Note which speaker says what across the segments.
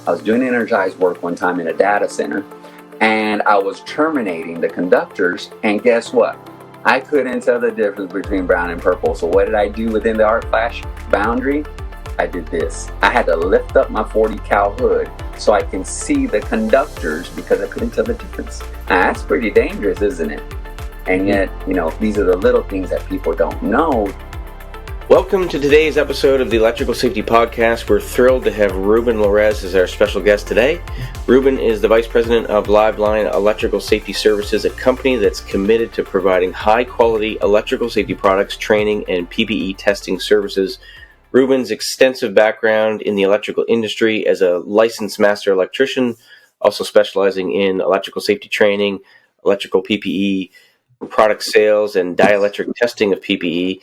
Speaker 1: I was doing energized work one time in a data center, and I was terminating the conductors, and guess what? I couldn't tell the difference between brown and purple. So what did I do within the arc flash boundary? I did this. I had to lift up my 40 cal hood so I can see the conductors because I couldn't tell the difference. Now, that's pretty dangerous, isn't it? And yet, these are the little things that people don't know.
Speaker 2: Welcome to today's episode of the Electrical Safety Podcast. We're thrilled to have Ruben Larez as our special guest today. Ruben is the Vice President of Liveline Electrical Safety Services, a company that's committed to providing high-quality electrical safety products, training, and PPE testing services. Ruben's extensive background in the electrical industry as a licensed master electrician, also specializing in electrical safety training, electrical PPE, product sales, and dielectric testing of PPE,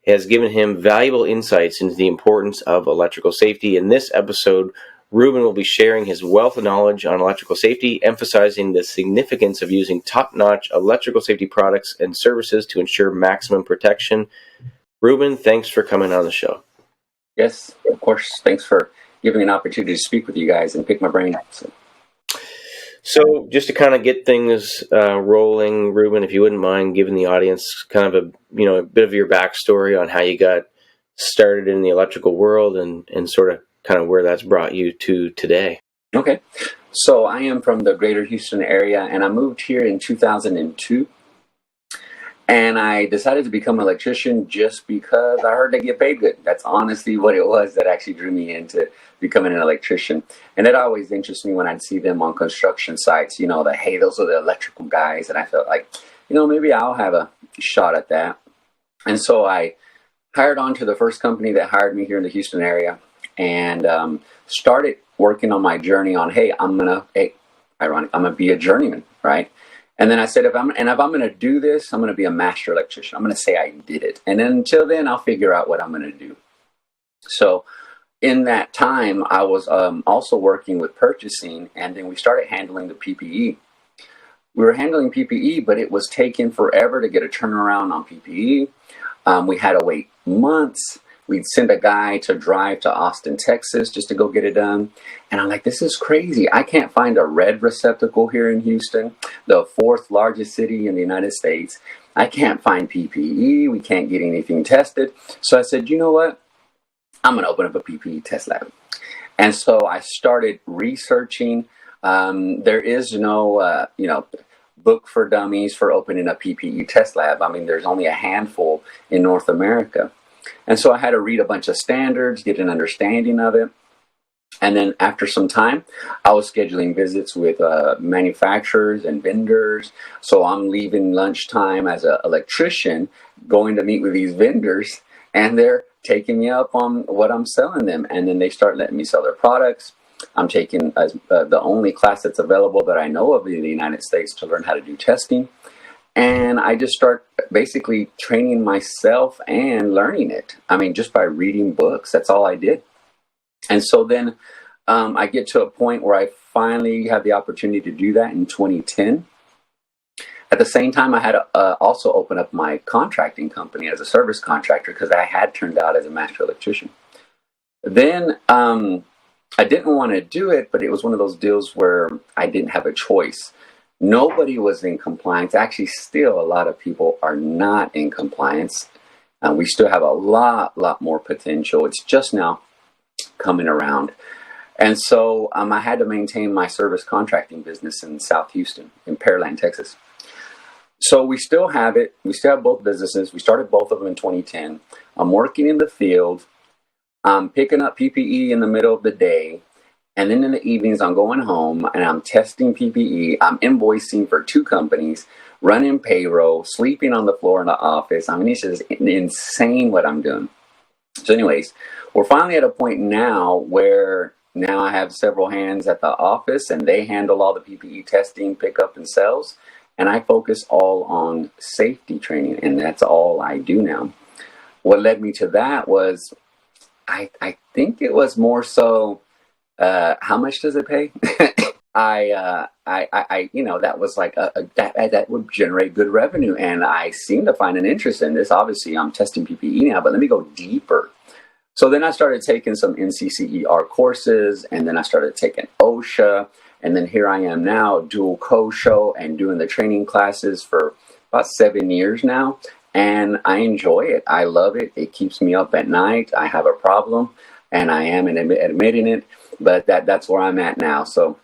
Speaker 2: has given him valuable insights into the importance of electrical safety. In this episode, Ruben will be sharing his wealth of knowledge on electrical safety, emphasizing the significance of using top-notch electrical safety products and services to ensure maximum protection. Ruben, thanks for coming on the show.
Speaker 1: Yes, of course. Thanks for giving me an opportunity to speak with you guys and pick my brain.
Speaker 2: So just to kind of get things rolling, Ruben, if you wouldn't mind giving the audience kind of a bit of your backstory on how you got started in the electrical world and sort of kind of where that's brought you to today.
Speaker 1: Okay. So I am from the greater Houston area, and I moved here in 2002. And I decided to become an electrician just because I heard they get paid good. That's honestly what it was that actually drew me into becoming an electrician. And it always interests me when I'd see them on construction sites, that, hey, those are the electrical guys. And I felt like, maybe I'll have a shot at that. And so I hired on to the first company that hired me here in the Houston area and started working on my journey on, I'm going to be a journeyman, right? And then I said, if I'm going to do this, I'm going to be a master electrician. I'm going to say I did it. And then until then, I'll figure out what I'm going to do. So in that time, I was also working with purchasing, and then we started handling the PPE. We were handling PPE, but it was taking forever to get a turnaround on PPE. We had to wait months. We'd send a guy to drive to Austin, Texas, just to go get it done. And I'm like, this is crazy. I can't find a red receptacle here in Houston, the fourth largest city in the United States. I can't find PPE. We can't get anything tested. So I said, you know what? I'm going to open up a PPE test lab. And so I started researching. There is no, book for dummies for opening a PPE test lab. I mean, there's only a handful in North America. And so I had to read a bunch of standards, get an understanding of it. And then after some time, I was scheduling visits with manufacturers and vendors. So I'm leaving lunchtime as an electrician, going to meet with these vendors, and they're taking me up on what I'm selling them. And then they start letting me sell their products. I'm taking the only class that's available that I know of in the United States to learn how to do testing. And I just start basically training myself and learning it. I mean, just by reading books, that's all I did. And so then I get to a point where I finally have the opportunity to do that in 2010. At the same time, I had to also open up my contracting company as a service contractor because I had turned out as a master electrician. Then I didn't want to do it, but it was one of those deals where I didn't have a choice. Nobody was in compliance. Actually, still a lot of people are not in compliance. We still have a lot more potential. It's just now coming around. And so I had to maintain my service contracting business in South Houston, in Pearland, Texas. So we still have it. We still have both businesses. We started both of them in 2010. I'm working in the field. I'm picking up PPE in the middle of the day. And then in the evenings, I'm going home and I'm testing PPE. I'm invoicing for 2 companies, running payroll, sleeping on the floor in the office. I mean, it's just insane what I'm doing. So anyways, we're finally at a point now where now I have several hands at the office and they handle all the PPE testing, pickup, and sales. And I focus all on safety training, and that's all I do now. What led me to that was, I think it was more so, how much does it pay? That was like that would generate good revenue, and I seem to find an interest in this. Obviously, I'm testing PPE now, but let me go deeper. So then I started taking some NCCER courses, and then I started taking OSHA, and then here I am now, dual co-show and doing the training classes for about 7 years now, and I enjoy it. I love it. It keeps me up at night. I have a problem, and I am admitting it, but that's where I'm at now. So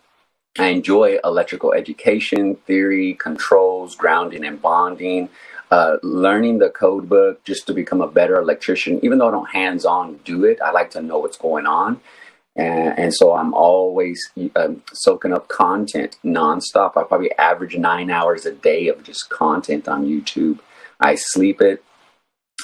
Speaker 1: I enjoy electrical education, theory, controls, grounding and bonding, learning the code book just to become a better electrician. Even though I don't hands-on do it, I like to know what's going on. And so I'm always soaking up content nonstop. I probably average 9 hours a day of just content on YouTube. I sleep it.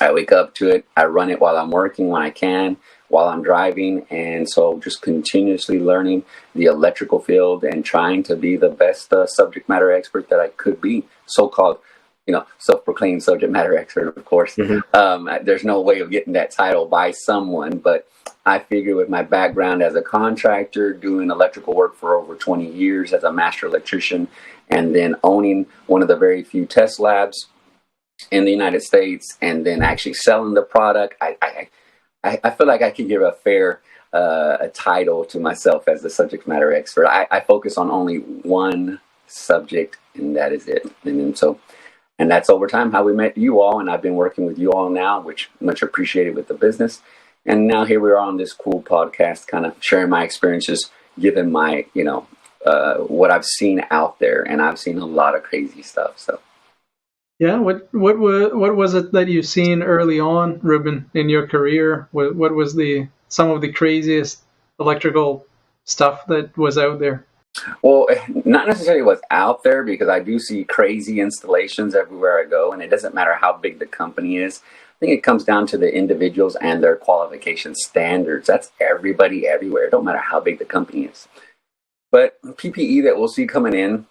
Speaker 1: I wake up to it. I run it while I'm working when I can, while I'm driving. And so just continuously learning the electrical field and trying to be the best subject matter expert that I could be. So-called, self-proclaimed subject matter expert, of course. Mm-hmm. There's no way of getting that title by someone, but I figure with my background as a contractor, doing electrical work for over 20 years as a master electrician, and then owning one of the very few test labs in the United States, and then actually selling the product, I feel like I could give a fair a title to myself as the subject matter expert. I focus on only one subject, and that is it. And that's over time how we met you all, and I've been working with you all now, which much appreciated with the business. And now here we are on this cool podcast, kind of sharing my experiences, giving my, what I've seen out there, and I've seen a lot of crazy stuff. So,
Speaker 3: yeah, what was it that you've seen early on, Ruben, in your career? What was some of the craziest electrical stuff that was out there?
Speaker 1: Well, not necessarily what's out there, because I do see crazy installations everywhere I go, and it doesn't matter how big the company is. I think it comes down to the individuals and their qualification standards. That's everybody everywhere. It don't matter how big the company is. But PPE that we'll see coming in,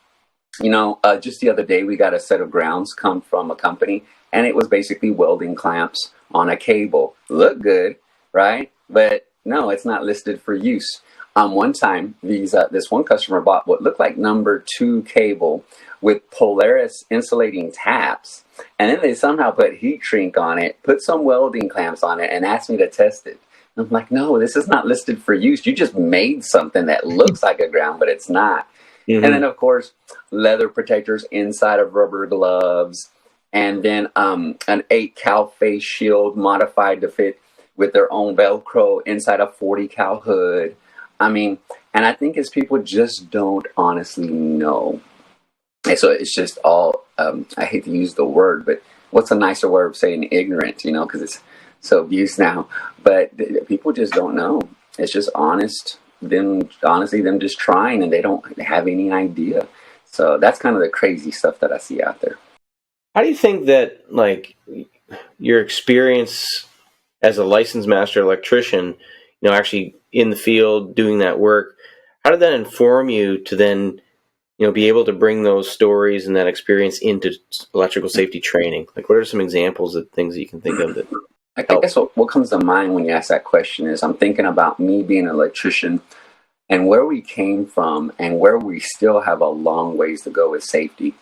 Speaker 1: just the other day we got a set of grounds come from a company, and it was basically welding clamps on a cable. Look good, right? But no, it's not listed for use. One time, this one customer bought what looked like number 2 cable with Larez insulating taps, and then they somehow put heat shrink on it, put some welding clamps on it, and asked me to test it. I'm like, no, this is not listed for use. You just made something that looks like a ground, but it's not. Mm-hmm. And then, of course, leather protectors inside of rubber gloves, and then an 8-cal face shield modified to fit with their own Velcro inside a 40-cal hood. I mean, and I think it's people just don't honestly know. And so it's just all, I hate to use the word, but what's a nicer word of saying ignorant, because it's so abused now. But people just don't know. It's just them just trying, and they don't have any idea. So that's kind of the crazy stuff that I see out there.
Speaker 2: How do you think that, your experience as a licensed master electrician, actually in the field doing that work, how did that inform you to then, be able to bring those stories and that experience into electrical safety training? What are some examples of things that you can think of that
Speaker 1: I guess what comes to mind when you ask that question is I'm thinking about me being an electrician and where we came from and where we still have a long ways to go with safety.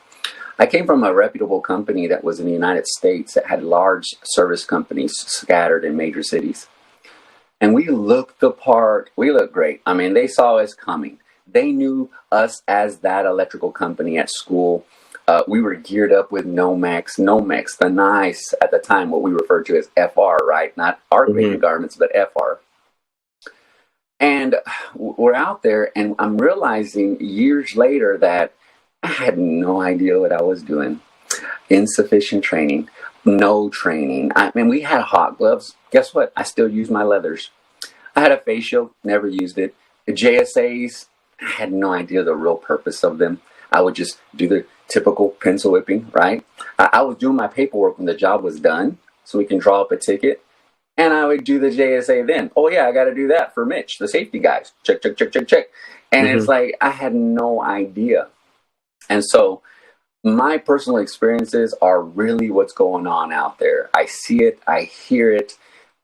Speaker 1: I came from a reputable company that was in the United States that had large service companies scattered in major cities. And we looked the part. We looked great. I mean, they saw us coming. They knew us as that electrical company at school. We were geared up with Nomex, the nice, at the time, what we referred to as FR, right? Not R-graded garments, but FR. And we're out there, and I'm realizing years later that I had no idea what I was doing. Insufficient training, no training. I mean, we had hot gloves. Guess what? I still use my leathers. I had a face shield, never used it. The JSAs, I had no idea the real purpose of them. I would just do the typical pencil whipping, right? I was doing my paperwork when the job was done, so we can draw up a ticket. And I would do the JSA then. Oh, yeah, I got to do that for Mitch, the safety guys. Check, check, check, check, check. And it's like, I had no idea. And so my personal experiences are really what's going on out there. I see it. I hear it.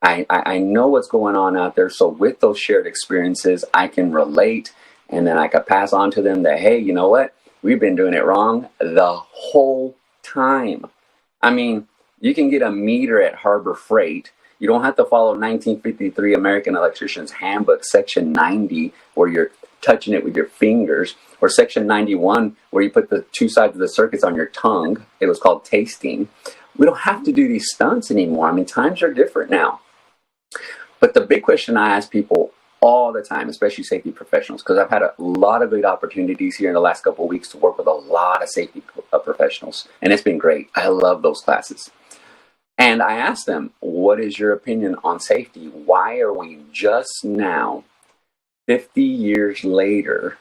Speaker 1: I know what's going on out there. So with those shared experiences, I can relate. And then I could pass on to them that, hey, you know what? We've been doing it wrong the whole time. I mean, you can get a meter at Harbor Freight You don't have to follow 1953 American Electrician's Handbook, Section 90, where you're touching it with your fingers, or Section 91, where you put the two sides of the circuits on your tongue. It was called tasting. We don't have to do these stunts anymore. I mean, times are different now. But the big question I ask people all the time, especially safety professionals, because I've had a lot of great opportunities here in the last couple of weeks to work with a lot of safety professionals, and it's been great. I love those classes. And I asked them, what is your opinion on safety? Why are we just now, 50 years later,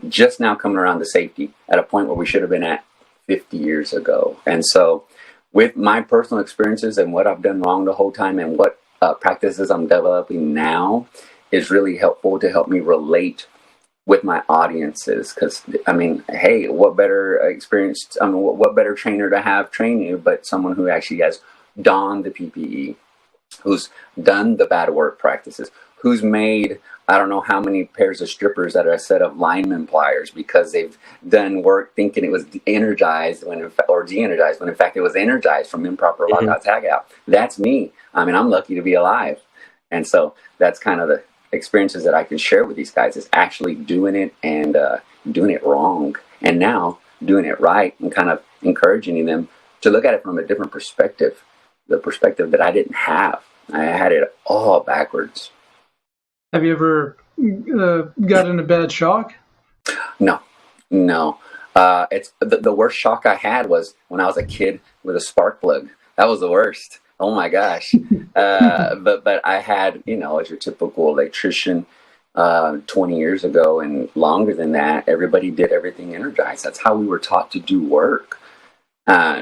Speaker 1: just now coming around to safety at a point where we should have been at 50 years ago? And so with my personal experiences and what I've done wrong the whole time and what practices I'm developing now is really helpful to help me relate with my audiences. Because, I mean, hey, what better experience, I mean, what better trainer to have train you but someone who actually has donned the PPE, who's done the bad work practices, who's made I don't know how many pairs of strippers out of a set of lineman pliers because they've done work thinking it was energized or de-energized when in fact it was energized from improper lockout tag out. That's me. I mean, I'm lucky to be alive. And so that's kind of the experiences that I can share with these guys, is actually doing it and doing it wrong, and now doing it right, and kind of encouraging them to look at it from a different perspective, the perspective that I didn't have. I had it all backwards.
Speaker 3: Have you ever gotten a bad shock?
Speaker 1: No. It's the worst shock I had was when I was a kid with a spark plug. That was the worst. Oh my gosh. But I had, as your typical electrician, 20 years ago and longer than that, everybody did everything energized. That's how we were taught to do work.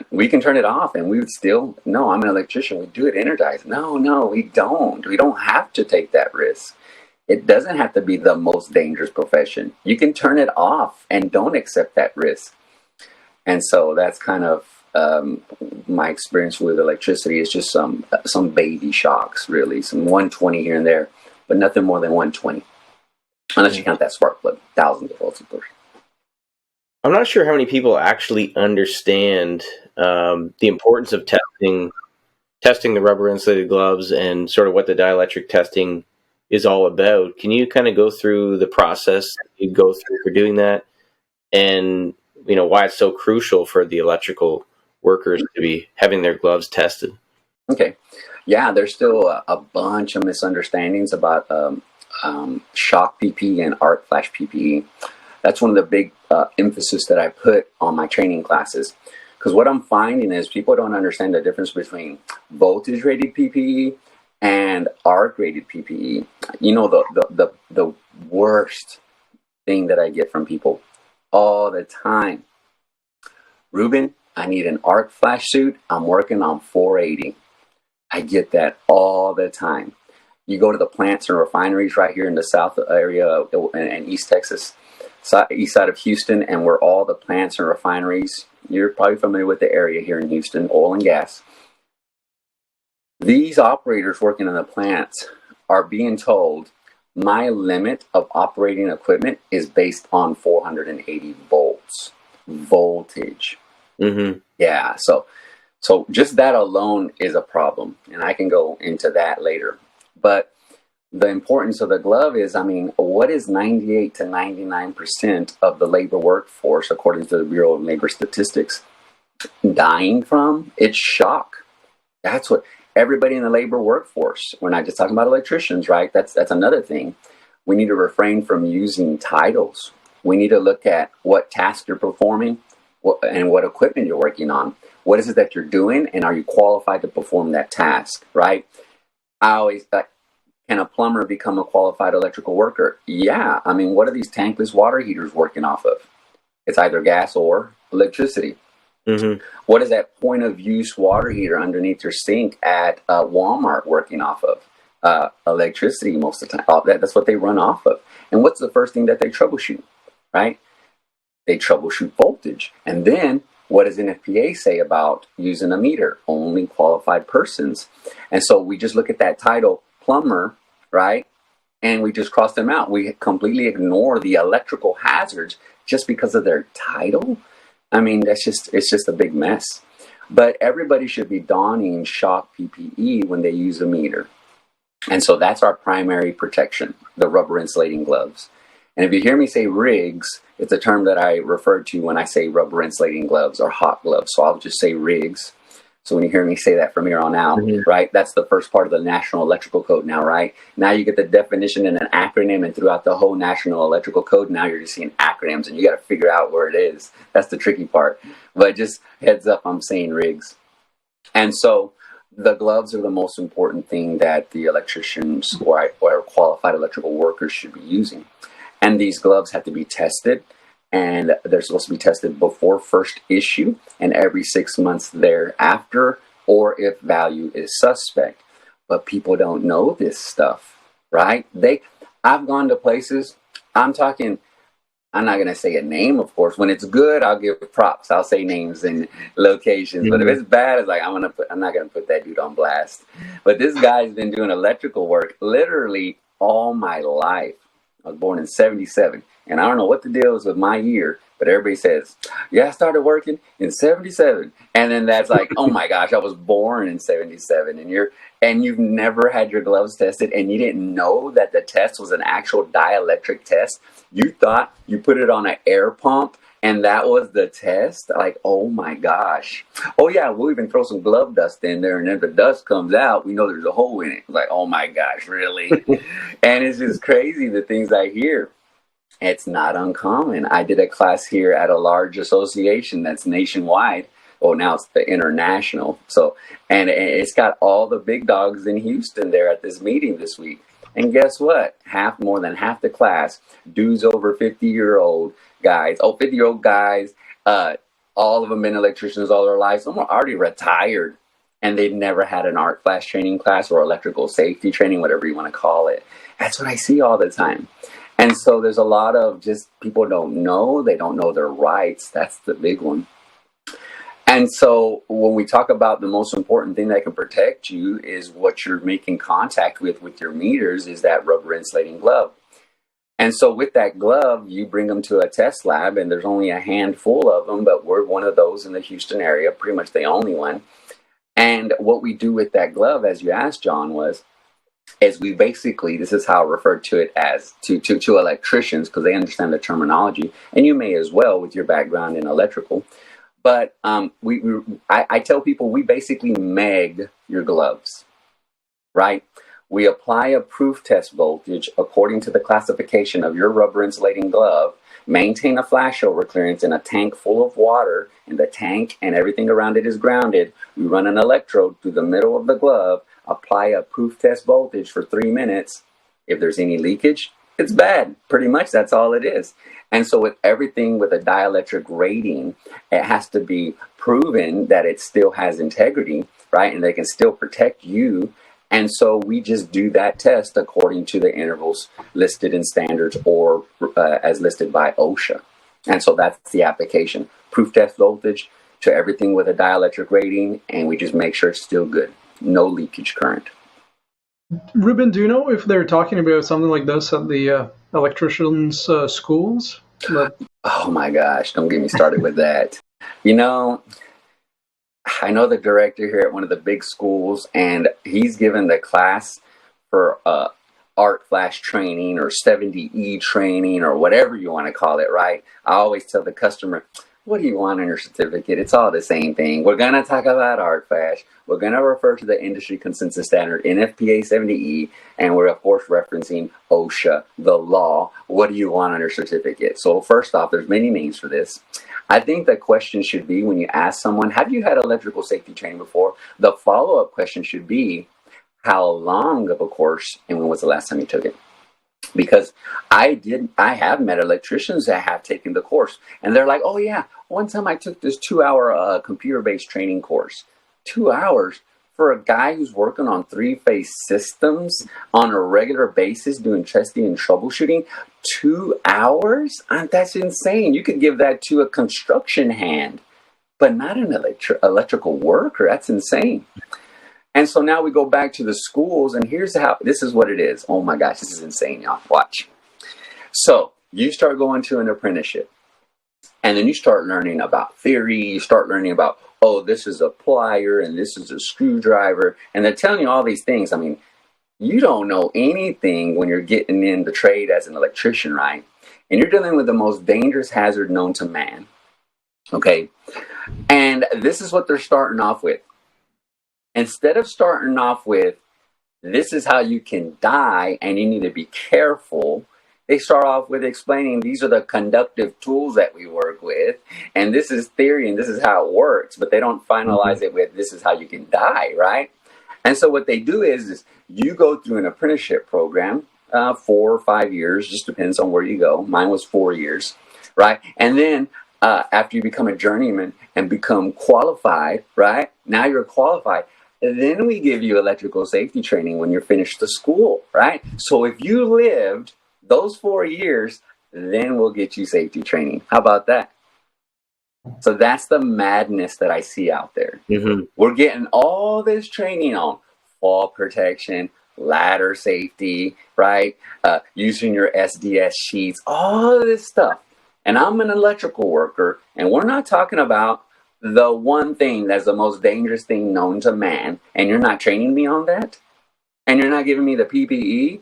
Speaker 1: We can turn it off and we would still, no, I'm an electrician, we do it energized. No, we don't. We don't have to take that risk. It doesn't have to be the most dangerous profession. You can turn it off and don't accept that risk. And so that's kind of my experience with electricity. Is just some baby shocks, really. Some 120 here and there, but nothing more than 120. Unless you count that spark plug, thousands of volts, of course.
Speaker 2: I'm not sure how many people actually understand the importance of testing the rubber insulated gloves and sort of what the dielectric testing is all about. Can you kind of go through the process you go through for doing that, and why it's so crucial for the electrical workers to be having their gloves tested?
Speaker 1: Okay. Yeah, there's still a bunch of misunderstandings about shock PPE and arc flash PPE. That's one of the big emphasis that I put on my training classes, because what I'm finding is people don't understand the difference between voltage rated PPE and arc rated PPE. The worst thing that I get from people all the time: Ruben, I need an arc flash suit. I'm working on 480. I get that all the time. You go to the plants and refineries right here in the south area and East Texas, east side of Houston, and where all the plants and refineries, you're probably familiar with the area here in Houston, oil and gas. These operators working in the plants are being told, my limit of operating equipment is based on 480 volts voltage.
Speaker 2: Mm-hmm.
Speaker 1: Yeah, so just that alone is a problem, and I can go into that later. But the importance of the glove is, what is 98 to 99% of the labor workforce, according to the Bureau of Labor Statistics, dying from? It's shock. That's what everybody in the labor workforce, we're not just talking about electricians, right? That's another thing. We need to refrain from using titles. We need to look at what task you're performing and what equipment you're working on. What is it that you're doing, and are you qualified to perform that task, right? I always thought, can a plumber become a qualified electrical worker? Yeah. What are these tankless water heaters working off of? It's either gas or electricity. Mm-hmm. What is that point of use water heater underneath your sink at Walmart working off of? Electricity most of the time. That's what they run off of. And what's the first thing that they troubleshoot, right? They troubleshoot voltage. And then what does NFPA say about using a meter? Only qualified persons. And so we just look at that title, plumber, right? And we just cross them out. We completely ignore the electrical hazards just because of their title. It's just a big mess. But everybody should be donning shock PPE when they use a meter. And so that's our primary protection, the rubber insulating gloves. And if you hear me say rigs, it's a term that I refer to when I say rubber insulating gloves or hot gloves. So I'll just say rigs. So when you hear me say that from here on out, right, that's the first part of the National Electrical Code now, right? Now you get the definition in an acronym, and throughout the whole National Electrical Code, now you're just seeing acronyms, and you got to figure out where it is. That's the tricky part. But just heads up, I'm saying rigs. And so the gloves are the most important thing that the electricians or qualified electrical workers should be using. And these gloves have to be tested. And they're supposed to be tested before first issue and every 6 months thereafter, or if value is suspect. But people don't know this stuff, right? I've gone to places, I'm not going to say a name, of course. When it's good, I'll give props. I'll say names and locations. But if it's bad, it's like, I'm not going to put that dude on blast. But this guy's been doing electrical work literally all my life. I was born in 1977. And I don't know what the deal is with my year, but everybody says, yeah, I started working in 1977. And then that's like, oh my gosh, I was born in 1977. And you've never had your gloves tested, and you didn't know that the test was an actual dielectric test. You thought you put it on an air pump and that was the test. Like, oh my gosh. Oh yeah, we'll even throw some glove dust in there, and if the dust comes out, we know there's a hole in it. Like, oh my gosh, really? And it's just crazy the things I hear. It's not uncommon. I did a class here at a large association that's nationwide. Well, now it's the international. So, and it's got all the big dogs in Houston there at this meeting this week. And guess what? More than half the class, dudes over 50-year-old guys. 50-year-old guys. All of them been electricians all their lives. Some are already retired, and they've never had an art flash training class or electrical safety training, whatever you want to call it. That's what I see all the time. And so there's a lot of just people don't know. They don't know their rights. That's the big one. And so when we talk about the most important thing that can protect you is what you're making contact with your meters, is that rubber insulating glove. And so with that glove, you bring them to a test lab, and there's only a handful of them, but we're one of those in the Houston area, pretty much the only one. And what we do with that glove, as you asked, John, is we basically, this is how I refer to it as to electricians, because they understand the terminology, and you may as well with your background in electrical. But I tell people we basically meg your gloves, right? We apply a proof test voltage according to the classification of your rubber insulating glove, maintain a flashover clearance in a tank full of water, and the tank and everything around it is grounded. We run an electrode through the middle of the glove, apply a proof test voltage for 3 minutes. If there's any leakage, it's bad. Pretty much that's all it is. And so with everything with a dielectric rating, it has to be proven that it still has integrity, right? And they can still protect you. And so we just do that test according to the intervals listed in standards or as listed by OSHA. And so that's the application. Proof test voltage to everything with a dielectric rating, and we just make sure it's still good. No leakage current.
Speaker 3: Ruben, do you know if they're talking about something like this at the electricians' schools?
Speaker 1: Oh my gosh, don't get me started with that. You know, I know the director here at one of the big schools, and he's given the class for art flash training or 70E training or whatever you want to call it, right? I always tell the customer, what do you want in your certificate? It's all the same thing. We're going to talk about art flash. We're going to refer to the industry consensus standard, NFPA 70E, and we're, of course, referencing OSHA, the law. What do you want on your certificate? So first off, there's many names for this. I think the question should be, when you ask someone, have you had electrical safety training before? The follow-up question should be, how long of a course and when was the last time you took it? Because I have met electricians that have taken the course, and they're like, oh yeah, one time I took this 2-hour computer-based training course. 2 hours for a guy who's working on 3-phase systems on a regular basis, doing testing and troubleshooting. 2 hours? That's insane. You could give that to a construction hand, but not an electrical worker. That's insane. And so now we go back to the schools, and this is what it is. Oh my gosh, this is insane, y'all. Watch. So you start going to an apprenticeship, and then you start learning about theory. You start learning about oh, this is a plier and this is a screwdriver. And they're telling you all these things. I mean, you don't know anything when you're getting in the trade as an electrician, right? And you're dealing with the most dangerous hazard known to man. Okay. And this is what they're starting off with. Instead of starting off with, this is how you can die and you need to be careful, they start off with explaining these are the conductive tools that we work with, and this is theory and this is how it works, but they don't finalize it with this is how you can die, right? And so what they do is you go through an apprenticeship program, 4 or 5 years, just depends on where you go. Mine was 4 years, right? And then after you become a journeyman and become qualified, right? Now you're qualified. Then we give you electrical safety training when you're finished the school, right? So if you lived those 4 years, then we'll get you safety training. How about that? So that's the madness that I see out there. Mm-hmm. We're getting all this training on fall protection, ladder safety, right? Using your SDS sheets, all of this stuff. And I'm an electrical worker, and we're not talking about the one thing that's the most dangerous thing known to man, and you're not training me on that? And you're not giving me the PPE?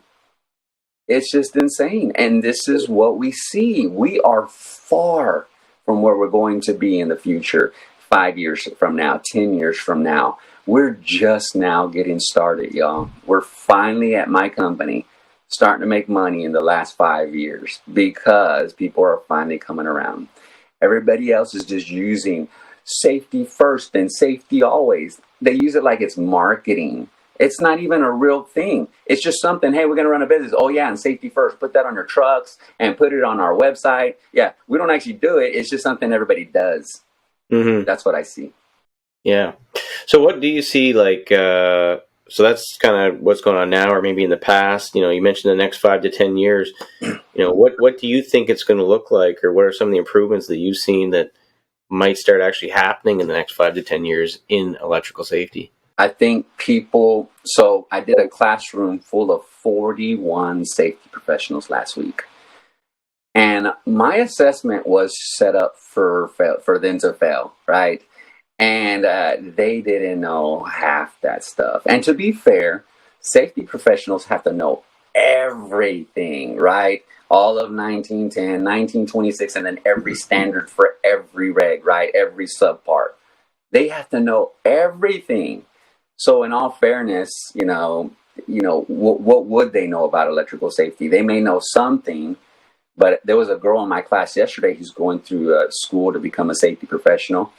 Speaker 1: It's just insane. And this is what we see. We are far from where we're going to be in the future, 5 years from now, 10 years from now. We're just now getting started, y'all. We're finally at my company starting to make money in the last 5 years because people are finally coming around. Everybody else is just using safety first and safety always. They use it like it's marketing. It's not even a real thing. It's just something, hey, we're going to run a business. Oh, yeah, and safety first. Put that on your trucks and put it on our website. Yeah, we don't actually do it. It's just something everybody does. Mm-hmm. That's what I see.
Speaker 2: Yeah. So what do you see like, so that's kind of what's going on now or maybe in the past? You know, you mentioned the next 5 to 10 years. You know, what do you think it's going to look like, or what are some of the improvements that you've seen that might start actually happening in the next 5 to 10 years in electrical safety?
Speaker 1: I think so I did a classroom full of 41 safety professionals last week. And my assessment was set up for them to fail, right? And they didn't know half that stuff. And to be fair, safety professionals have to know everything, right? All of 1910, 1926, and then every standard for every reg, right? Every subpart. They have to know everything. So in all fairness, what would they know about electrical safety? They may know something, but there was a girl in my class yesterday who's going through school to become a safety professional.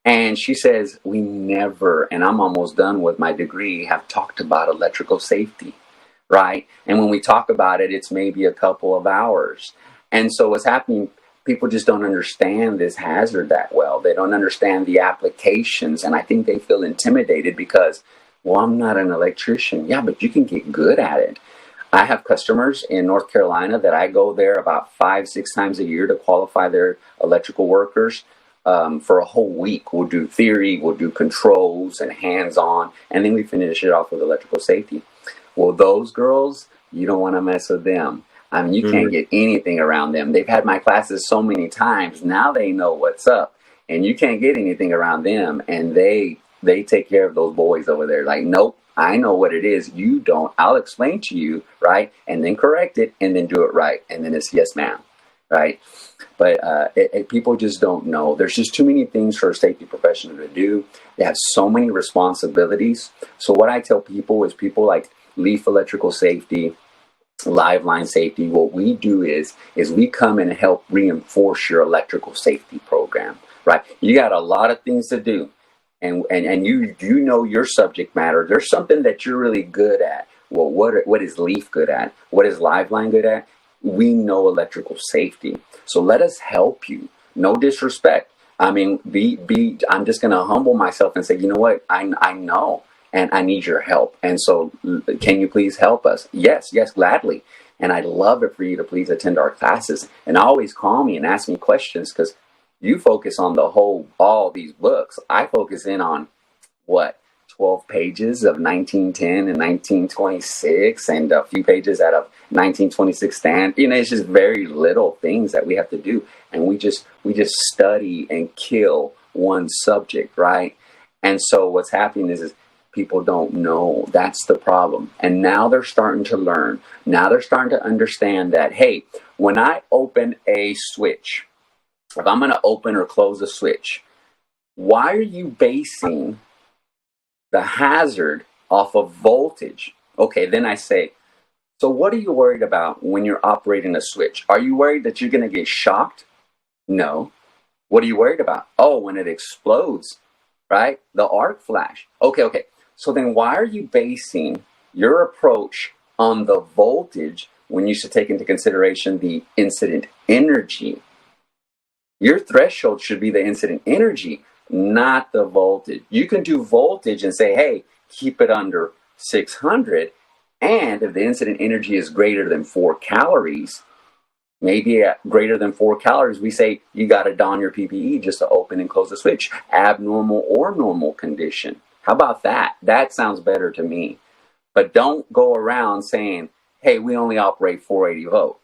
Speaker 1: And she says, we never, and I'm almost done with my degree, have talked about electrical safety, right? And when we talk about it, it's maybe a couple of hours. And so what's happening, people just don't understand this hazard that well. They don't understand the applications. And I think they feel intimidated because, well, I'm not an electrician. Yeah, but you can get good at it. I have customers in North Carolina that I go there about 5-6 times a year to qualify their electrical workers. For a whole week, we'll do theory, we'll do controls and hands-on, and then we finish it off with electrical safety. Well, those girls, you don't want to mess with them. I mean, you can't get anything around them. They've had my classes so many times. Now they know what's up, and you can't get anything around them. And they take care of those boys over there. Like, nope, I know what it is. You don't. I'll explain to you, right? And then correct it, and then do it right. And then it's yes, ma'am, right? But people just don't know. There's just too many things for a safety professional to do. They have so many responsibilities. So what I tell people is people like Leaf Electrical Safety, Live Line Safety, what we do is we come and help reinforce your electrical safety program, right? You got a lot of things to do, and you know your subject matter. There's something that you're really good at. Well, what is Leaf good at? What is Live Line good at? We know electrical safety. So let us help you. No disrespect. I mean, I'm just going to humble myself and say, you know what? I know. And I need your help. And so can you please help us? Yes, gladly. And I'd love it for you to please attend our classes. And always call me and ask me questions, because you focus on all these books. I focus in on 12 pages of 1910 and 1926 and a few pages out of 1926 stand. It's just very little things that we have to do. And we just study and kill one subject, right? And so what's happening is people don't know. That's the problem. And now they're starting to learn. Now they're starting to understand that, hey, when I open a switch, if I'm going to open or close a switch, why are you basing the hazard off of voltage? Okay, then I say, so what are you worried about when you're operating a switch? Are you worried that you're going to get shocked? No. What are you worried about? Oh, when it explodes, right? The arc flash. Okay. So then why are you basing your approach on the voltage when you should take into consideration the incident energy? Your threshold should be the incident energy, not the voltage. You can do voltage and say, hey, keep it under 600. And if the incident energy is greater than 4 calories, maybe at greater than 4 calories, we say you got to don your PPE just to open and close the switch, abnormal or normal condition. How about that? That sounds better to me. But don't go around saying, hey, we only operate 480 volt.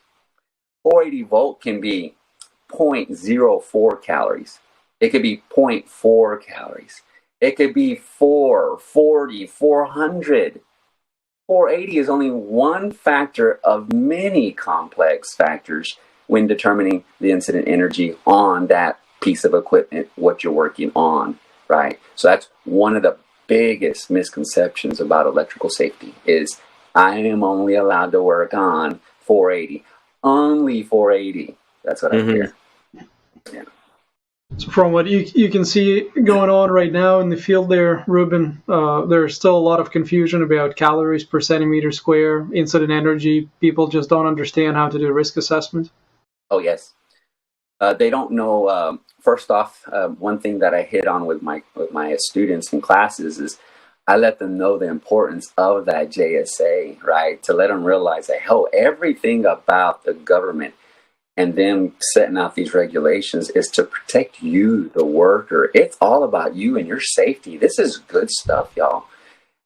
Speaker 1: 480 volt can be 0.04 calories. It could be 0.4 calories. It could be 440, 400. 480 is only one factor of many complex factors when determining the incident energy on that piece of equipment, what you're working on, right? So that's one of the biggest misconceptions about electrical safety is I am only allowed to work on 480. Only 480. That's what I hear. Yeah.
Speaker 3: So from what you can see going on right now in the field there, Ruben, there's still a lot of confusion about calories per centimeter square, incident energy. People just don't understand how to do risk assessment.
Speaker 1: Oh, yes. They don't know. First off, one thing that I hit on with my students in classes is I let them know the importance of that JSA, right? To let them realize that, hell, everything about the government and them setting out these regulations is to protect you, the worker. It's all about you and your safety. This is good stuff, y'all.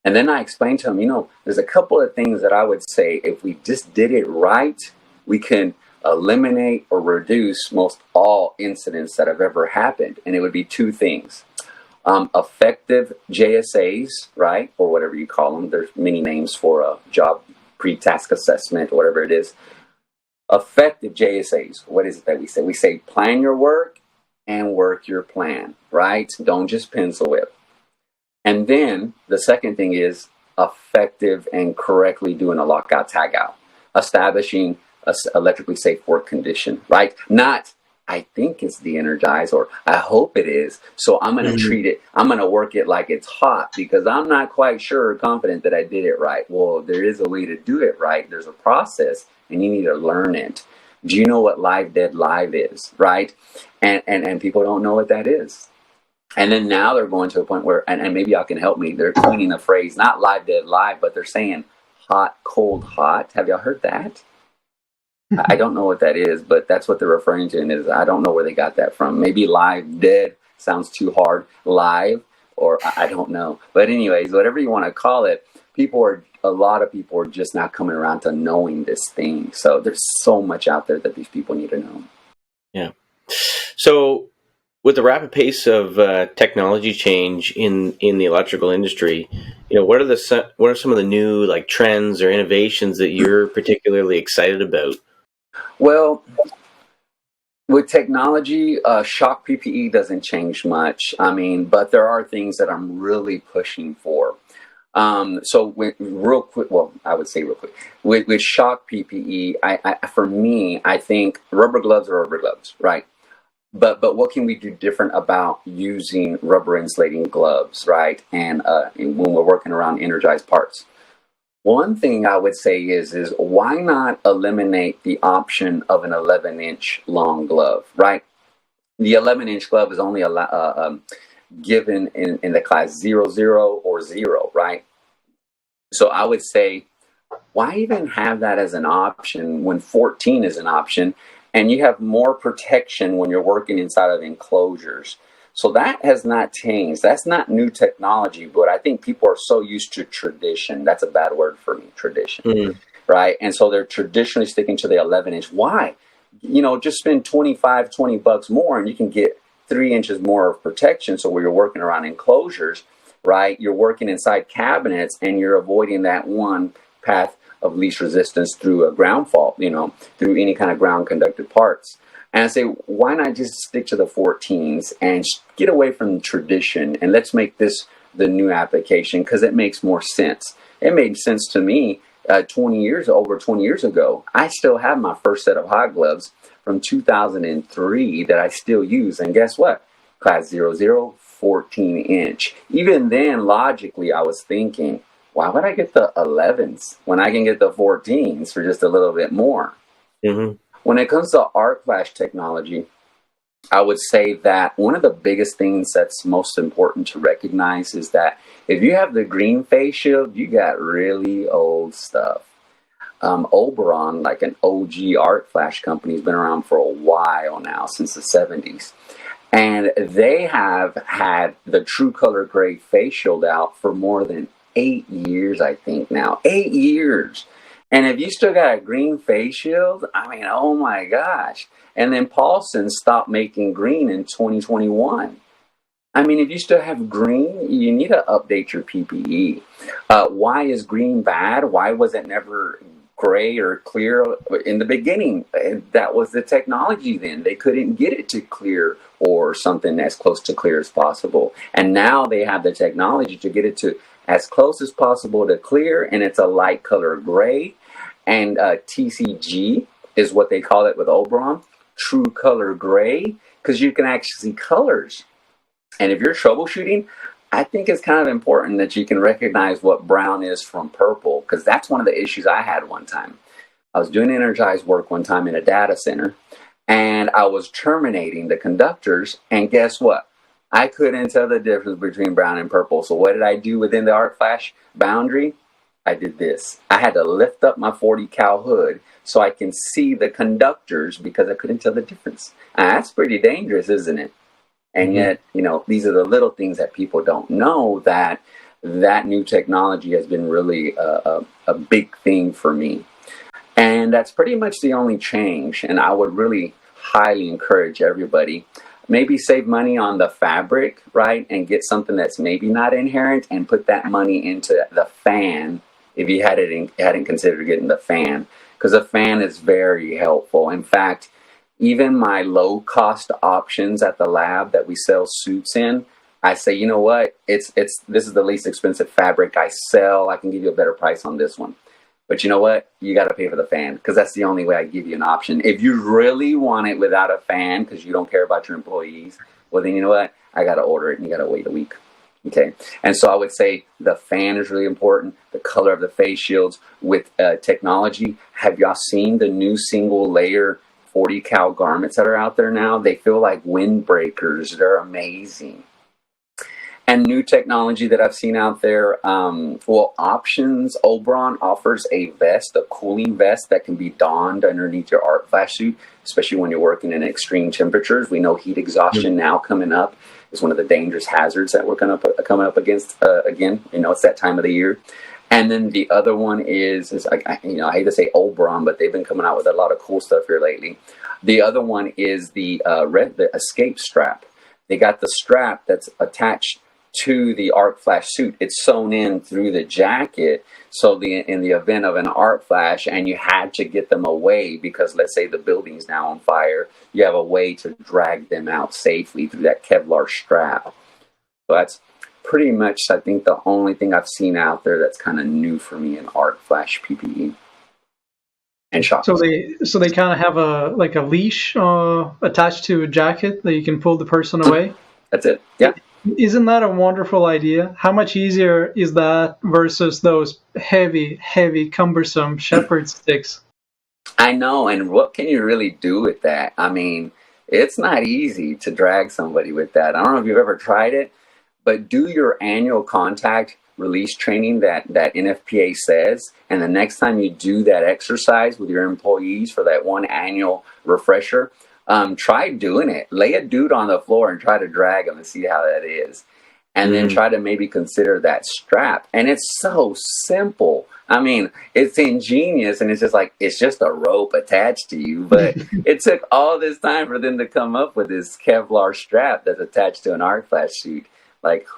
Speaker 1: And then I explained to them, there's a couple of things that I would say if we just did it right, we can eliminate or reduce most all incidents that have ever happened. And it would be 2 things. Effective JSAs, right? Or whatever you call them. There's many names for a job pre-task assessment, or whatever it is. Effective JSAs. What is it that we say? We say plan your work and work your plan, right? Don't just pencil whip. And then the second thing is effective and correctly doing a lockout tagout, establishing a electrically safe work condition, right? Not I think it's de-energized or I hope it is. So I'm going to treat it. I'm going to work it like it's hot because I'm not quite sure or confident that I did it right. Well, there is a way to do it right. There's a process. And you need to learn it. Do you know what live, dead, live is, right? And people don't know what that is. And then now they're going to a point where, and maybe y'all can help me, they're coining the phrase, not live, dead, live, but they're saying hot, cold, hot. Have y'all heard that? I don't know what that is, but that's what they're referring to. And is I don't know where they got that from. Maybe live, dead sounds too hard. Live, or I don't know. But anyways, whatever you want to call it, a lot of people are just not coming around to knowing this thing. So there's so much out there that these people need to know.
Speaker 2: Yeah. So with the rapid pace of technology change in the electrical industry, what are some of the new trends or innovations that you're particularly excited about?
Speaker 1: Well, with technology, shock PPE doesn't change much. But there are things that I'm really pushing for. Real quick, I would say real quick, with shock PPE, for me, I think rubber gloves are rubber gloves, right? But what can we do different about using rubber insulating gloves, right? And when we're working around energized parts. One thing I would say is why not eliminate the option of an 11-inch long glove, right? The 11-inch glove is only given in the class 0, 0, or 0, right? So I would say, why even have that as an option when 14 is an option and you have more protection when you're working inside of enclosures? So that has not changed. That's not new technology, but I think people are so used to tradition. That's a bad word for me, tradition, right? And so they're traditionally sticking to the 11-inch. Why? Just spend $25, $20 more and you can get 3 inches more of protection. So where you're working around enclosures, right, you're working inside cabinets and you're avoiding that one path of least resistance through a ground fault, through any kind of ground conducted parts. And I say, why not just stick to the 14s and get away from tradition, and let's make this the new application, because it makes more sense. It made sense to me over 20 years ago. I still have my first set of hot gloves from 2003 that I still use. And guess what? Class 00, 14-inch. Even then, logically, I was thinking, why would I get the 11s when I can get the 14s for just a little bit more?
Speaker 2: Mm-hmm.
Speaker 1: When it comes to arc flash technology, I would say that one of the biggest things that's most important to recognize is that if you have the green face shield, you got really old stuff. Oberon, like an OG arc flash company, has been around for a while now, since the 70s. And they have had the True Color Gray face shield out for more than 8 years, I think now. 8 years. And if you still got a green face shield, I mean, oh my gosh. And then Paulson stopped making green in 2021. I mean, if you still have green, you need to update your PPE. Why is green bad? Why was it never gray or clear in the beginning? That was the technology then. They couldn't get it to clear or something as close to clear as possible. And now they have the technology to get it to as close as possible to clear, and it's a light color gray. And TCG is what they call it with Oberon, True Color Gray, because you can actually see colors. And if you're troubleshooting, I think it's kind of important that you can recognize what brown is from purple, because that's one of the issues I had one time. I was doing energized work one time in a data center, and I was terminating the conductors, and guess what? I couldn't tell the difference between brown and purple. So what did I do within the arc flash boundary? I did this. I had to lift up my 40 cal hood so I can see the conductors, because I couldn't tell the difference. And that's pretty dangerous, isn't it? And yet, these are the little things that people don't know, that new technology has been really a big thing for me. And that's pretty much the only change. And I would really highly encourage everybody, maybe save money on the fabric, right? And get something that's maybe not inherent, and put that money into the fan if you hadn't considered getting the fan, because the fan is very helpful. In fact, even my low cost options at the lab that we sell suits in, I say, you know what? This is the least expensive fabric I sell. I can give you a better price on this one. But you know what? You got to pay for the fan, because that's the only way I give you an option. If you really want it without a fan because you don't care about your employees, well, then you know what? I got to order it, and you got to wait a week. Okay. And so I would say the fan is really important. The color of the face shields with technology. Have y'all seen the new single layer 40 cal garments that are out there now? They feel like windbreakers. They're amazing. And new technology that I've seen out there, Options, Oberon offers a vest, a cooling vest that can be donned underneath your arc flash suit, especially when you're working in extreme temperatures. We know heat exhaustion now coming up is one of the dangerous hazards that we're coming up against again. It's that time of the year. And then the other one is I hate to say Oberon, but they've been coming out with a lot of cool stuff here lately. The other one is the escape strap. They got the strap that's attached to the arc flash suit. It's sewn in through the jacket. So in the event of an arc flash and you had to get them away because, let's say, the building's now on fire, you have a way to drag them out safely through that Kevlar strap. So that's pretty much, I think, the only thing I've seen out there that's kind of new for me in arc flash PPE and shocks.
Speaker 3: So they kind of have a leash attached to a jacket that you can pull the person away.
Speaker 1: That's it. Yeah.
Speaker 3: Isn't that a wonderful idea? How much easier is that versus those heavy, cumbersome shepherd sticks?
Speaker 1: I know, and what can you really do with that? I mean, it's not easy to drag somebody with that. I don't know if you've ever tried it, but do your annual contact release training that NFPA says, and the next time you do that exercise with your employees for that one annual refresher, try doing it. Lay a dude on the floor and try to drag him and see how that is. And then try to maybe consider that strap. And it's so simple. I mean, it's ingenious, and it's just like it's just a rope attached to you. But it took all this time for them to come up with this Kevlar strap that's attached to an arc flash suit. Like,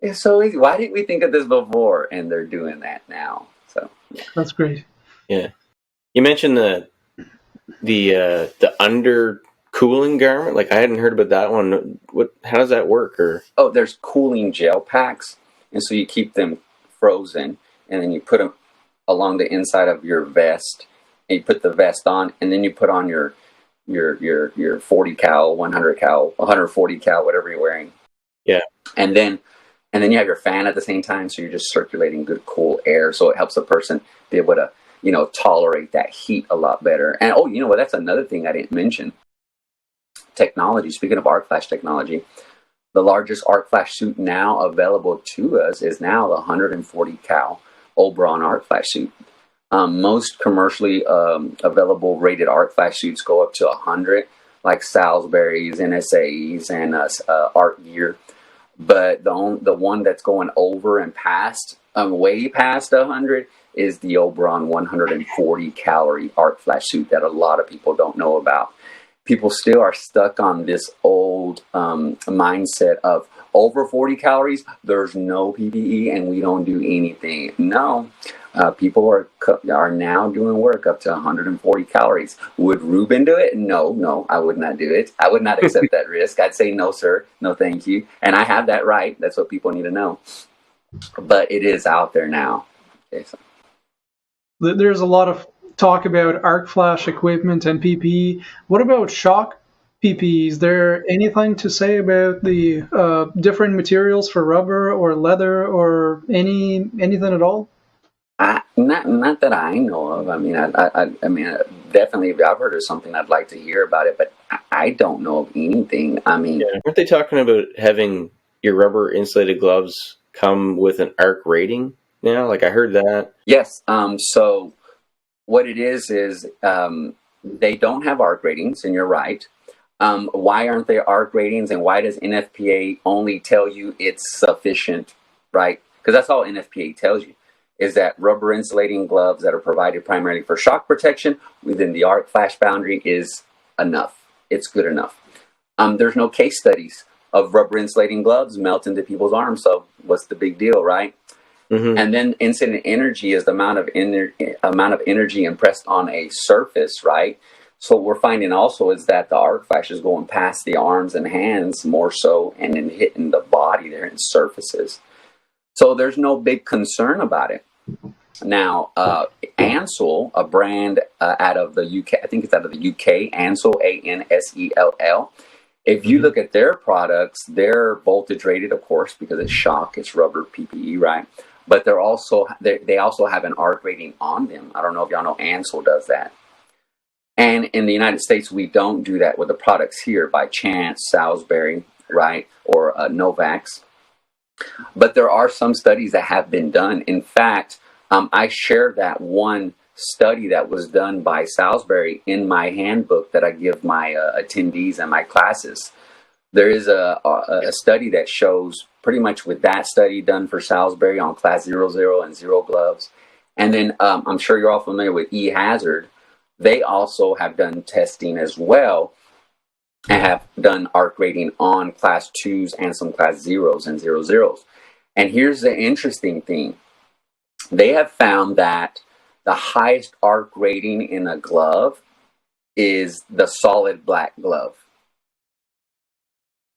Speaker 1: it's so easy. Why didn't we think of this before? And they're doing that now. So yeah.
Speaker 3: That's great.
Speaker 2: Yeah. You mentioned the under cooling garment. Like, I hadn't heard about that one. How does that work? Or
Speaker 1: There's cooling gel packs, and so you keep them frozen, and then you put them along the inside of your vest, and you put the vest on, and then you put on your 40 cal, 100 cal, 140 cal, whatever you're wearing.
Speaker 2: Yeah.
Speaker 1: And then you have your fan at the same time, so you're just circulating good cool air, so it helps the person be able to, tolerate that heat a lot better. And you know what? That's another thing I didn't mention. Technology. Speaking of arc flash technology, the largest arc flash suit now available to us is now the 140 cal Oberon arc flash suit. Most commercially available rated arc flash suits go up to 100, like Salisbury's, NSA's, and Art Gear. But the one that's going over and past, way past 100, is the Oberon 140 calorie arc flash suit that a lot of people don't know about. People still are stuck on this old mindset of over 40 calories, there's no PPE and we don't do anything. No, people are now doing work up to 140 calories. Would Ruben do it? No, I would not do it. I would not accept that risk. I'd say no, sir. No, thank you. And I have that right. That's what people need to know. But it is out there now. Okay, so.
Speaker 3: There's a lot of talk about arc flash equipment and PPE. What about shock PPE? Is there anything to say about the different materials for rubber or leather or anything at all?
Speaker 1: Not that I know of. I mean, I mean, definitely, if I've heard of something, I'd like to hear about it, but I don't know of anything. I mean,
Speaker 2: aren't they talking about having your rubber insulated gloves come with an arc rating now? Like, I heard that.
Speaker 1: Yes. So what it is they don't have arc ratings, and you're right. Why aren't there arc ratings, and why does NFPA only tell you it's sufficient, right? Because that's all NFPA tells you, is that rubber insulating gloves that are provided primarily for shock protection within the arc flash boundary is enough. It's good enough. There's no case studies of rubber insulating gloves melt into people's arms, so what's the big deal, right? Mm-hmm. And then incident energy is the amount of energy impressed on a surface, right? So what we're finding also is that the arc flash is going past the arms and hands more so, and then hitting the body there and surfaces. So there's no big concern about it. Now, Ansell, a brand out of the UK, I think it's out of the UK, Ansell, Ansell. If you look at their products, they're voltage rated, of course, because it's shock, it's rubber PPE, right? But they also have an arc rating on them. I don't know if y'all know Ansell does that. And in the United States, we don't do that with the products here by chance, Salisbury, right, or Novax. But there are some studies that have been done. In fact, I shared that one study that was done by Salisbury in my handbook that I give my attendees and my classes. There is a study that shows pretty much with that study done for Salisbury on class 00 and 0 gloves. And then I'm sure you're all familiar with eHazard. They also have done testing as well and have done arc rating on class 2s and some class 0s and 00s. And here's the interesting thing. They have found that the highest arc rating in a glove is the solid black glove.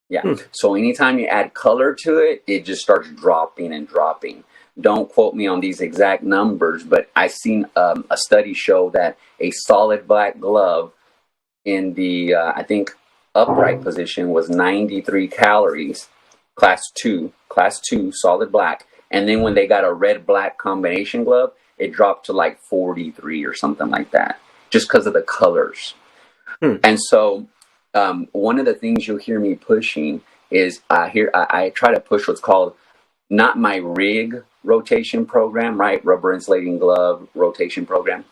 Speaker 1: Yeah. So anytime you add color to it, it just starts dropping and dropping. Don't quote me on these exact numbers, but I've seen a study show that a solid black glove in the, I think, upright position was 93 calories, class 2 solid black. And then when they got a red-black combination glove, it dropped to like 43 or something like that, just because of the colors. And so one of the things you'll hear me pushing is I try to push what's called not my rig rotation program, right? Rubber insulating glove rotation program.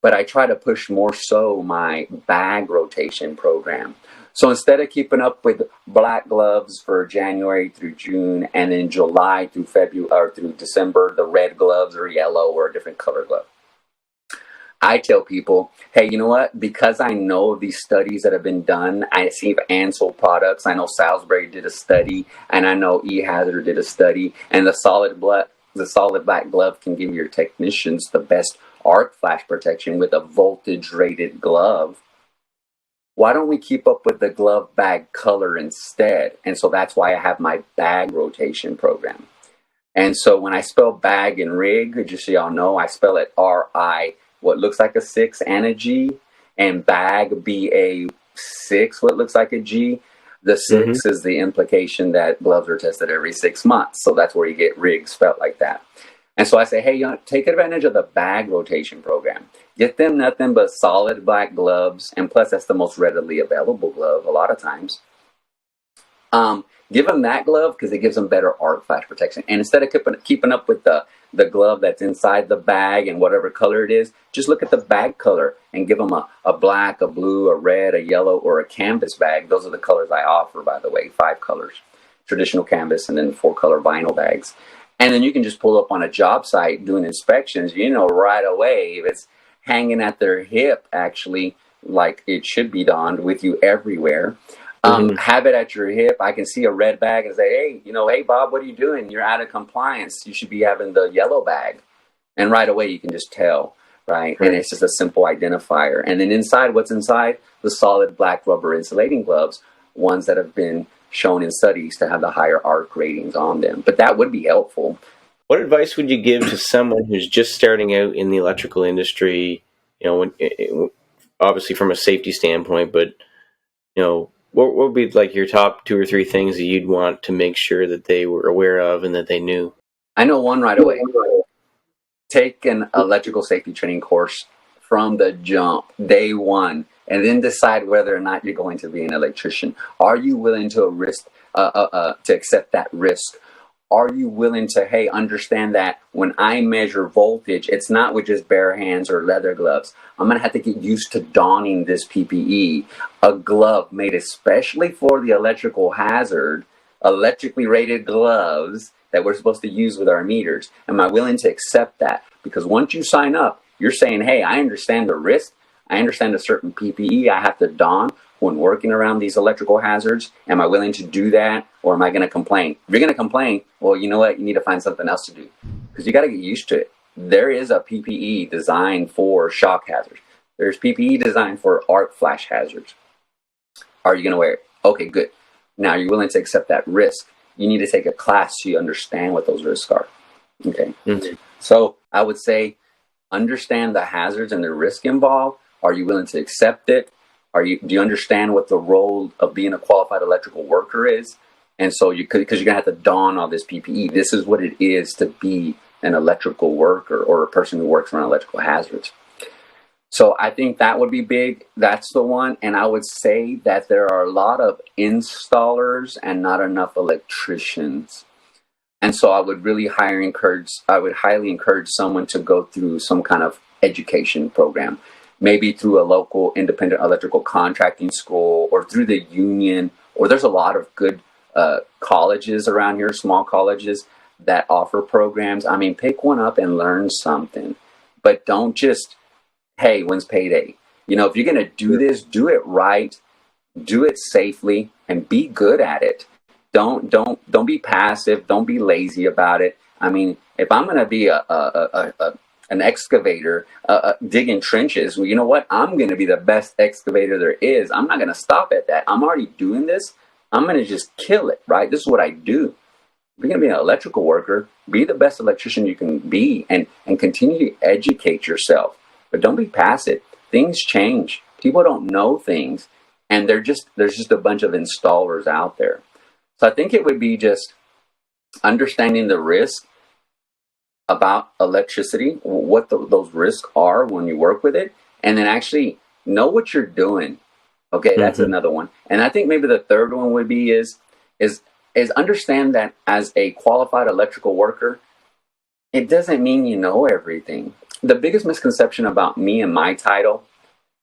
Speaker 1: But I try to push more so my bag rotation program. So instead of keeping up with black gloves for January through June, and then July through February or through December, the red gloves or yellow or a different color glove, I tell people, hey, you know what? Because I know these studies that have been done, I see Ansel products. I know Salisbury did a study, and I know eHazard did a study. And the solid black glove can give your technicians the best arc flash protection with a voltage rated glove. Why don't we keep up with the glove bag color instead? And so that's why I have my bag rotation program. And so when I spell bag and rig, just so y'all know, I spell it R-I, what looks like a 6 and a G, and bag, B-A-6, what looks like a G. The 6 is the implication that gloves are tested every 6 months. So that's where you get rig spelled like that. And so I say, hey, take advantage of the bag rotation program. Get them nothing but solid black gloves, and plus that's the most readily available glove a lot of times. Give them that glove because it gives them better arc flash protection. And instead of keeping up with the glove that's inside the bag and whatever color it is, just look at the bag color and give them a black, a blue, a red, a yellow, or a canvas bag. Those are the colors I offer, by the way, 5 colors. Traditional canvas and then 4-color vinyl bags. And then you can just pull up on a job site doing inspections, right away if it's hanging at their hip, actually, like it should be donned with you everywhere. Have it at your hip. I can see a red bag and say, hey, Bob, what are you doing? You're out of compliance. You should be having the yellow bag. And right away, you can just tell, right? And it's just a simple identifier. And then inside, what's inside? The solid black rubber insulating gloves, ones that have been shown in studies to have the higher arc ratings on them. But that would be helpful.
Speaker 2: What advice would you give to someone who's just starting out in the electrical industry, obviously from a safety standpoint, but, what would be like your top 2 or 3 things that you'd want to make sure that they were aware of and that they knew?
Speaker 1: I know one right away. Take an electrical safety training course from the jump, day one, and then decide whether or not you're going to be an electrician. Are you willing to accept that risk? Are you willing to, understand that when I measure voltage, it's not with just bare hands or leather gloves. I'm going to have to get used to donning this PPE, a glove made especially for the electrical hazard, electrically rated gloves that we're supposed to use with our meters. Am I willing to accept that? Because once you sign up, you're saying, hey, I understand the risk. I understand a certain PPE I have to don when working around these electrical hazards. Am I willing to do that, or am I going to complain? If you're going to complain, well, you know what? You need to find something else to do because you got to get used to it. There is a PPE designed for shock hazards. There's PPE designed for arc flash hazards. Are you going to wear it? Okay, good. Now you're willing to accept that risk. You need to take a class so you understand what those risks are. Okay. So I would say understand the hazards and the risk involved. Are you willing to accept it? Do you understand what the role of being a qualified electrical worker is? And so because you're gonna have to don all this PPE. This is what it is to be an electrical worker or a person who works around electrical hazards. So I think that would be big. That's the one. And I would say that there are a lot of installers and not enough electricians. And so I would highly encourage someone to go through some kind of education program, maybe through a local independent electrical contracting school or through the union, or there's a lot of good colleges around here, small colleges that offer programs. I mean, pick one up and learn something, but don't just, hey, when's payday? If you're going to do this, do it right, do it safely, and be good at it. Don't be passive. Don't be lazy about it. I mean, if I'm going to be an excavator digging trenches, well, you know what? I'm going to be the best excavator there is. I'm not going to stop at that. I'm already doing this. I'm going to just kill it, right? This is what I do. If you're going to be an electrical worker, be the best electrician you can be and continue to educate yourself. But don't be passive. Things change. People don't know things. And there's just a bunch of installers out there. So I think it would be just understanding the risk about electricity, what those risks are when you work with it, and then actually know what you're doing. Okay, that's another one. And I think maybe the third one would be is understand that as a qualified electrical worker, it doesn't mean you know everything. The biggest misconception about me and my title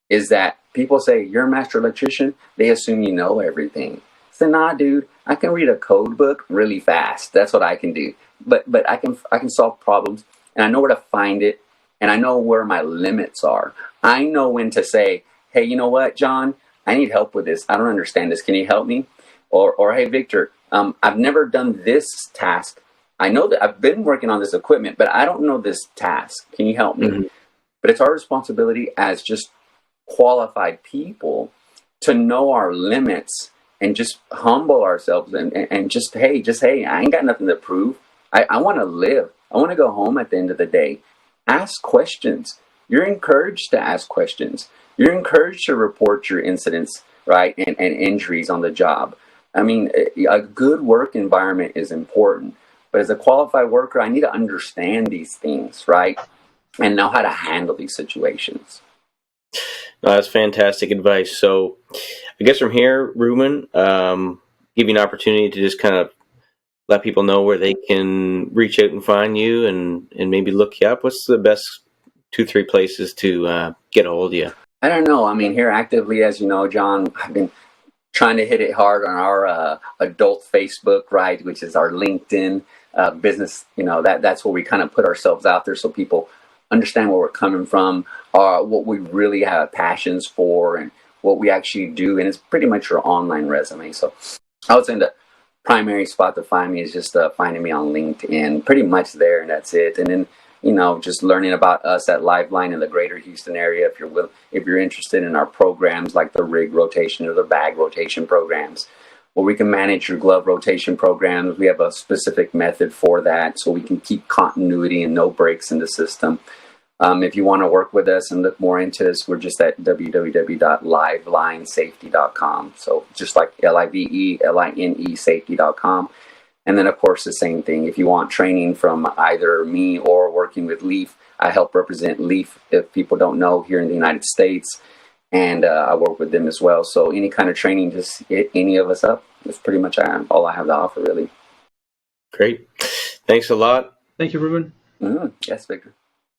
Speaker 1: is that people say, you're a master electrician, they assume you know everything. So nah, dude, I can read a code book really fast. That's what I can do. But I can solve problems, and I know where to find it, and I know where my limits are. I know when to say, hey, you know what, John, I need help with this. I don't understand this. Can you help me? Or hey, Victor, I've never done this task. I know that I've been working on this equipment, but I don't know this task. Can you help me? Mm-hmm. But it's our responsibility as just qualified people to know our limits and just humble ourselves and just, hey, I ain't got nothing to prove. I want to live. I want to go home at the end of the day. Ask questions. You're encouraged to ask questions. You're encouraged to report your incidents, right, and injuries on the job. I mean, a good work environment is important. But as a qualified worker, I need to understand these things, right, and know how to handle these situations.
Speaker 2: No, that's fantastic advice. So I guess from here, Ruben, give you an opportunity to just kind of let people know where they can reach out and find you and maybe look you up. What's the best 2-3 places to get a hold of you?
Speaker 1: I don't know. I mean, here actively, as you know, John, I've been trying to hit it hard on our adult Facebook, right, which is our LinkedIn business. You know, that's where we kind of put ourselves out there so people understand where we're coming from, what we really have passions for, and what we actually do. And it's pretty much your online resume. So I would say the primary spot to find me is just finding me on LinkedIn, pretty much there, and that's it. And then, you know, just learning about us at Liveline in the greater Houston area. If you're interested in our programs like the rig rotation or the bag rotation programs, where we can manage your glove rotation programs. We have a specific method for that, so we can keep continuity and no breaks in the system. If you want to work with us and look more into this, we're just at www.livelinesafety.com. So just like LIVELINE safety.com. And then, of course, the same thing. If you want training from either me or working with Leaf, I help represent Leaf, if people don't know, here in the United States. And I work with them as well. So any kind of training, just hit any of us up. That's pretty much all I have to offer, really.
Speaker 2: Great. Thanks a lot.
Speaker 3: Thank you, Ruben.
Speaker 1: Yes, Victor.